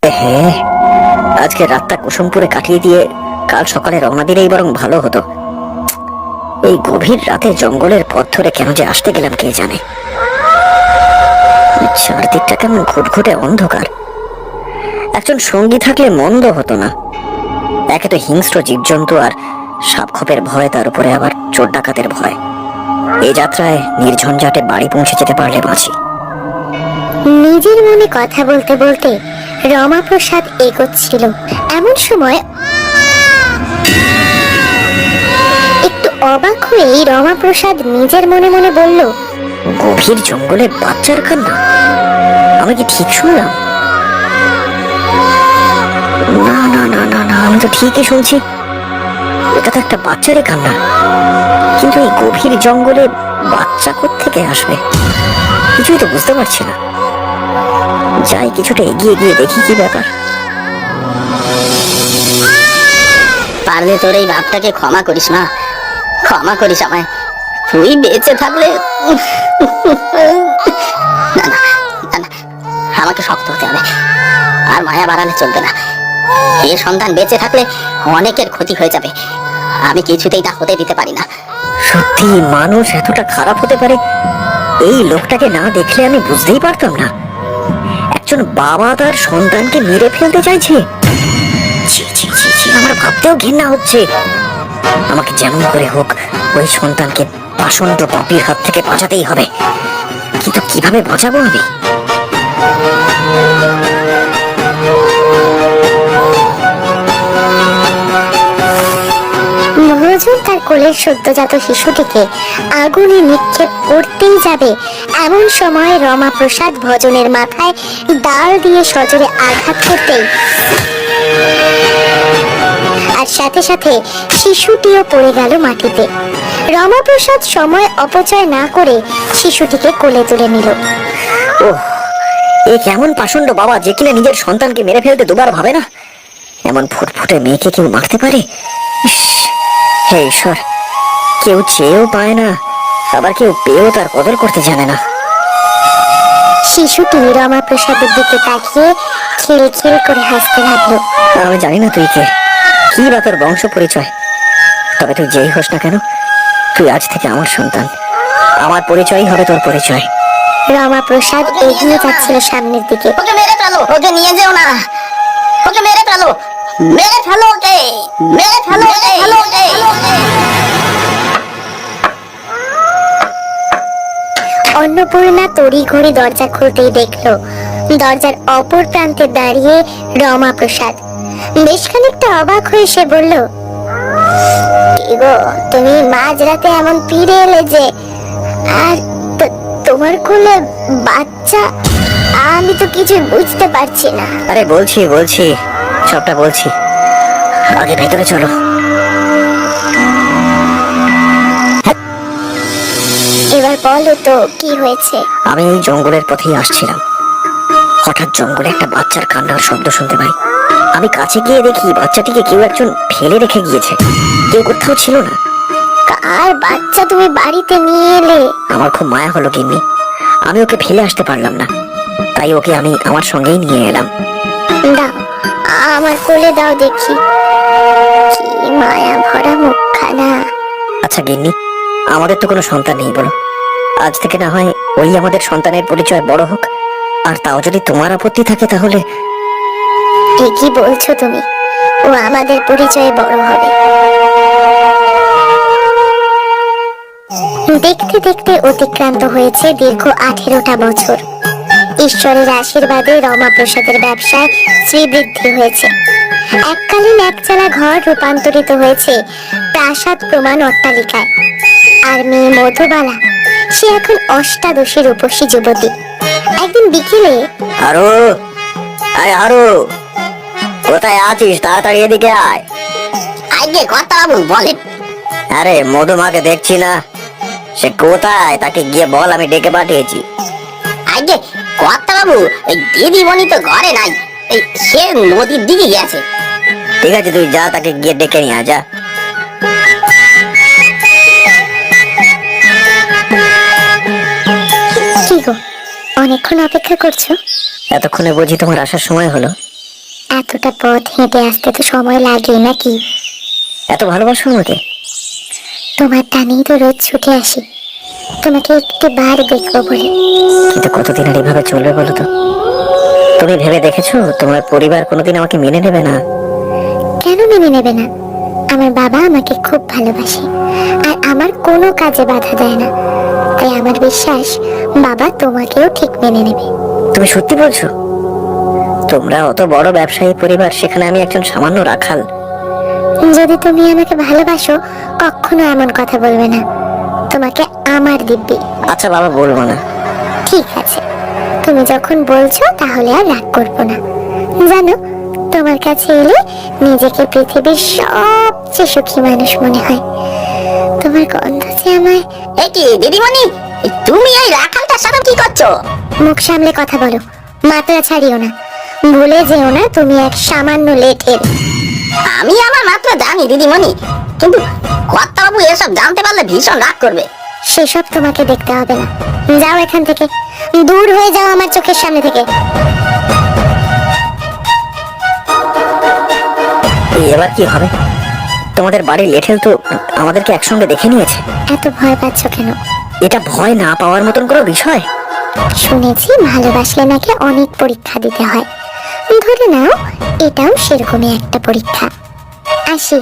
হ্যাঁ, আজকে রাতটা কুসুমপুরে কাটিয়ে দিয়ে কাল সকালে রওনা দিলেই বরং ভালো হতো। এই গভীর রাতে জঙ্গলের পথ ধরে কেন যে আসতে গেলাম কে জানে। চারদিকটা কেমন ঘুটঘুটে অন্ধকার। একজন সঙ্গী থাকলে মন্দ হতো না। একে তো হিংস্র জীবজন্তু আর সাপখোপের ভয়, তার উপরে আবার চোর ডাকাতের ভয়। এই যাত্রায় নির্ঝঞ্ঝাটে বাড়ি পৌঁছে যেতে পারলে বাঁচি। নিজের মনে কথা বলতে বলতে রমাপ্রসাদ এগোচ্ছিল। এমন সময় একটু অবাক হয়েই রমাপ্রসাদ নিজের মনে মনে বলল, গভীর জঙ্গলে বাচ্চার কান্না? আমি কি ঠিক শুনলাম? না না না না না, আমি তো ঠিকই শুনছি। এটা তো একটা বাচ্চারই কান্না। কিন্তু এই গভীর জঙ্গলে বাচ্চা কোত্থেকে আসবে কিছুই তো বুঝতে পারছি না। যাই, কিছুটা এগিয়ে গিয়ে দেখি কি ব্যাপার। পারলে তোর এই ভাবটাকে ক্ষমা করিস না, ক্ষমা করিস আমায়। তুই বেঁচে থাকলে না না না না, আমাকে শক্ত হতে হবে। আর মায়া বাড়ালে চলবে না। এ সন্তান বেঁচে থাকলে অনেকের ক্ষতি হয়ে যাবে। আমি কিছুতেই তা হতে দিতে পারি না। সত্যি মানুষ এতটা খারাপ হতে পারে, এই লোকটাকে না দেখলে আমি বুঝতেই পারতাম না। একজন বাবা তার সন্তানকে মেরে ফেলতে চাইছে। ছি ছি ছি ছি, আমার ভাবতেও ঘৃণা হচ্ছে। আমাকে যেমন করে হোক ওই সন্তানকে পাষণ্ড পাপীর হাত থেকে বাঁচাতেই হবে। কিন্তু কিভাবে বাঁচাবো আমি? মহাজন তার কোলের সদ্যজাত শিশুটিকে আগুনে নিক্ষেপ করতেই যাবে, এমন সময় রমাপ্রসাদ ভজনের মাথায় ডাল দিয়ে সজোরে আঘাত করতেই আর সাথে সাথে শিশুটিও পড়ে গেল মাটিতে। রমাপ্রসাদ সময় অপচয় না করে শিশুটিকে কোলে তুলে নিল। ওহ, এ কেমন পাষণ্ড বাবা যে কিনা নিজের সন্তানকে মেরে ফেলতে দুবার ভাবে না। এমন ফুটফুটে মেয়েকে কেউ মারতে পারে? ইস, হে ঈশ্বর, কেউ চেয়েও পায় না, আবার কেউ পেয়েও তার কদর করতে জানে না। শিশুটি রমাপ্রসাদের দিকে তাকিয়ে খিল খিল করে হাসতে লাগলো। আমি জানি না তুই কে, কি বা তোর বংশ পরিচয়, তবে তুই যেই হোস না কেন, তুই আজ থেকে আমার সন্তান। আমার পরিচয়ই হবে তোর পরিচয়। রমাপ্রসাদ এগিয়ে যাচ্ছিল সামনের দিকে। ওকে মেরে ফেলো, ওকে নিয়ে যেও না। ওকে মেরে ফেলো, মেরে ফেলো ওকে, মেরে ফেলো ওকে। অন্নপূর্ণা তড়ি ঘড়ি দরজা খুলতেই দেখলো দরজার অপর প্রান্তে দাঁড়িয়ে রমাপ্রসাদ। বেশ খানিকটা অবাক হয়ে সে বলল, কি গো, তুমি মাঝরাতে এমন ফিরে এলে যে? আর তোমার কোলে বাচ্চা? আমি তো কিছু বুঝতে পারছি না। আরে বলছি বলছি, সবটা বলছি, আগে ভেতরে চলো। এবার বলো তো কি হয়েছে? আমি এই জঙ্গলের পথেই আসছিলাম, হঠাৎ জঙ্গলে একটা বাচ্চার কান্নার শব্দ শুনতে পাই। আমি কাছে গিয়ে দেখি বাচ্চাটিকে কেউ একজন ফেলে রেখে গিয়েছে, কেউ কোথাও ছিল না। কার বাচ্চা তুমি বাড়িতে নিয়ে এলে? আমার খুব মায়া হলো গিন্নি, আমি ওকে ফেলে আসতে পারলাম না, তাই ওকে আমি আমার সঙ্গেই নিয়ে এলাম। দাও, আমার কোলে দাও দেখি। কি মায়া ভরা মুখখানা। আচ্ছা গিন্নি, আমাদের তো কোনো সন্তান নেই বলো, আজ থেকে না হয় ওই আমাদের সন্তানের পরিচয় বড় হোক। আর তাও যদি তোমার আপত্তি থাকে তাহলে। ঠিকই বলছো তুমি, ও আমাদের পরিচয়ে বড় হবে। দেখতে দেখতে অতিক্রান্ত হয়েছে দীর্ঘ 18টা বছর। ঈশ্বরের আশীর্বাদে রমাপ্রসাদের ব্যবসায় শ্রীবৃদ্ধি হয়েছে। এককালীন একচালা ঘর রূপান্তরিত হয়েছে প্রাসাদ প্রমাণ অট্টালিকায়। আর মেয়ে মধুবালা, সে এখন অষ্টাদশী রূপসী যুবতী। একদিন বিকেলে, আরো আয়, আরো কোথায় আছিস? তাড়াতাড়ি এদিকে আয়। আগে কথা বাবু বলেন। আরে মধুমাকে দেখছি না, সে কোথায় তাকে গিয়ে বল আমি ডেকে পাঠিয়েছি। আগে কথা বাবু, এই দিদিমণি তো ঘরে নাই, এই সে নদীর দিকে গেছে। ঠিক আছে, তুই যা, তাকে গিয়ে ডেকে নিয়ে আয়, যা। কি গো, অনেকক্ষণ অপেক্ষা করছো? এতক্ষণে বুঝি তোমার আসার সময় হলো? এতটা পথ হেঁটে আসতে তো সময় লাগে নাকি? এত ভালোবাসো আমাকে? তোমার টানেই তো রোজ ছুটে আসি, তোমাকে একটি বার দেখবো বলে। কিন্তু কতদিন আর এভাবে চলবে বলো তো? তুমি ভেবে দেখেছো তোমার পরিবার কোনোদিন আমাকে মেনে নেবে না? কেন মেনে নেবে না? আমার বাবা আমাকে খুব ভালোবাসে আর আমার কোনো কাজে বাধা দেয় না, তাই আমার বিশ্বাস বাবা তোমাকেও ঠিক মেনে নেবে। তুমি সত্যি বলছো? তোমরা অত বড় ব্যবসায়ী পরিবার, সেখানে আমি একজন সামান্য রাখাল। যদি তুমি আমাকে ভালোবাসো কখনো এমন কথা বলবে না, তোমাকে আমার দিব্যি। আচ্ছা বাবা, বলবো না। ঠিক আছে, তুমি যখন বলছো তাহলে আর রাগ করবো না। জানো, তোমার কাছে এলে নিজেকে পৃথিবীর সবচেয়ে সুখী মানুষ মনে হয়। তোমার গন্ধ যে আমায়। এ কি দিদিমণি, তুমি এই রাখালটার সাথে কি করছো? মুখ সামলে কথা বলো, মাত্রা ছাড়িও না। ভুলে যেও না তুমি এক সামান্য লেটের। আমি আমার মাত্র জানি দিদিমণি, কিন্তু কর্তাবাবু এসব জানতে পারলে ভীষণ রাগ করবে। সেসব তোমাকে দেখতে হবে না, যাও এখান থেকে, দূর হয়ে যাও আমার চোখের সামনে থেকে। এবার কি হবে? তোমাদের বাড়ির লেঠেল তো আমাদেরকে একসঙ্গে দেখে নিয়েছে। এত ভয় পাচ্ছ কেন? এটা ভয় না পাওয়ার মতন কোনো বিষয়। শুনেছি ভালোবাসলে নাকি অনেক পরীক্ষা দিতে হয়, ধরে নাও এটাও সেরকমই একটা পরীক্ষা। আসি।